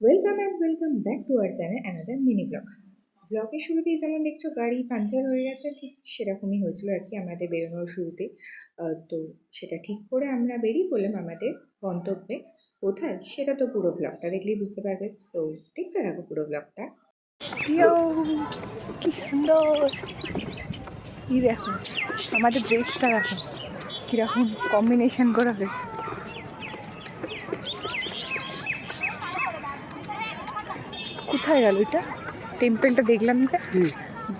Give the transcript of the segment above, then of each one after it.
Welcome and welcome back to our channel another mini blog. ব্লগের শুরুতেই যেমন দেখছো গাড়ি পাঞ্চার হয়ে গেছে, ঠিক সেরকমই হয়েছিল আর কি আমাদের বেরোনোর শুরুতে। তো সেটা ঠিক করে আমরা বেরিয়ে পড়লাম আমাদের গন্তব্যে। কোথায় সেটা তো পুরো ব্লগটা দেখলেই বুঝতে পারবে, সো দেখতে থাকো পুরো ব্লগটা। কি সুন্দর! এই দেখো আমাদের ড্রেসটা, দেখো কিরকম কম্বিনেশন করা হয়েছে। কোথায় গেল এটা? টেম্পলটা দেখলাম না,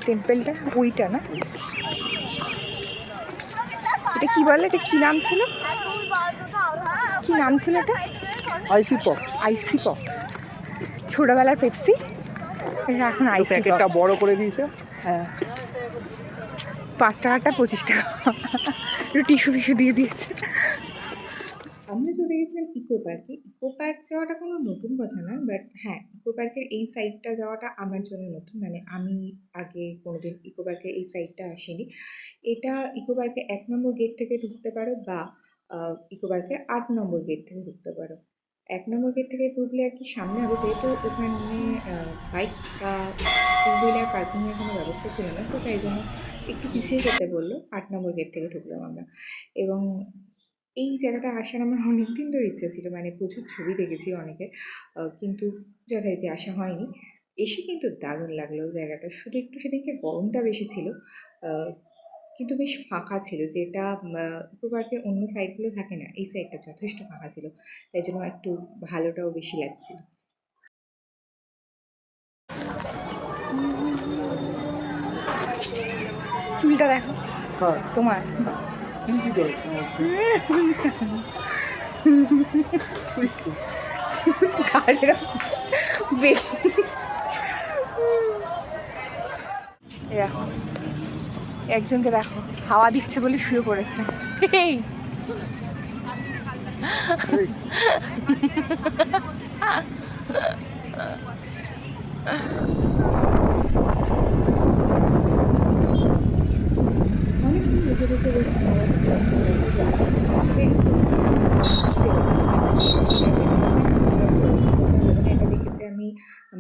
টেম্পলটা ওইটা না? এটা কি বলে? এটা কি নাম ছিল? কি নাম ছিল এটা? আইসি পক্স। আইসি পক্স। ছোটবেলার পেপসি, এখন আইসি প্যাকেটটা বড় করে দিয়েছে। হ্যাঁ, 5 টাকাটা 25 টাকা, একটু টিস্যু ফিস্যু দিয়ে দিয়েছে। আমরা চলে গেছিলাম ইকো পার্কে। ইকো পার্ক যাওয়াটা কোনো নতুন কথা না, বাট হ্যাঁ, ইকো পার্কের এই সাইডটা যাওয়াটা আমার জন্য নতুন। মানে আমি আগে কোনোদিন ইকো পার্কের এই সাইডটা আসিনি। এটা ইকো পার্কে 1 নম্বর গেট থেকে ঢুকতে পারো, বা ইকো পার্কে 8 নম্বর গেট থেকে ঢুকতে পারো। 1 নম্বর গেট থেকে ঢুকলে আর কি সামনে হবে, যেহেতু ওখানে বাইক বা টু হুইলার পার্কিংয়ের কোনো ব্যবস্থা ছিল না, তো তাই জন্য একটু পিছিয়ে যেতে বললো। 8 নম্বর গেট থেকে ঢুকলাম আমরা। এবং এই জায়গাটা আসার আমার অনেকদিন ধরে ইচ্ছা ছিল, মানে প্রচুর ছবি দেখেছি অনেকের, কিন্তু যথারীতি আসা হয়নি। এসে কিন্তু দারুণ লাগলো জায়গাটা, শুধু একটু সেদিনকে গরমটা বেশি ছিল, কিন্তু বেশ ফাঁকা ছিল, যেটা ইকো পার্কের অন্য সাইডগুলো থাকে না, এই সাইডটা যথেষ্ট ফাঁকা ছিল, তাই জন্য একটু ভালোটাও বেশি লাগছিল। চুলটা দেখো তোমার। দেখো একজনকে, দেখো হাওয়া দিচ্ছে বলে শুয়ে পড়েছে। এই অনেকক্ষণ বসে বসে বেশ এটা দেখেছি আমি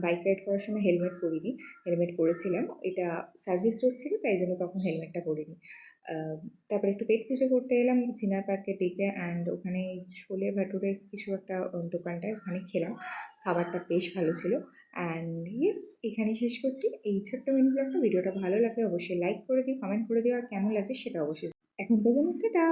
বাইক রাইড করার সময় হেলমেট পরিনি, হেলমেট পরেছিলাম, এটা সার্ভিস রোড ছিল তাই জন্য তখন হেলমেটটা পরিনি। তারপরে একটু পেট পুজো করতে এলাম চিনার পার্কের দিকে, অ্যান্ড ওখানে ছোলে ভাটুরে কিছু একটা দোকানটায় ওখানে খেলাম, খাবারটা বেশ ভালো ছিল। অ্যান্ড ইয়েস, এখানেই শেষ করছি এই ছোট্ট মিনি ব্লগটা। ভিডিওটা ভালো লাগলে অবশ্যই লাইক করে দিও, কমেন্ট করে দিও, আর কেমন লাগছে সেটা অবশ্যই। এখনকার জন্য টাটা।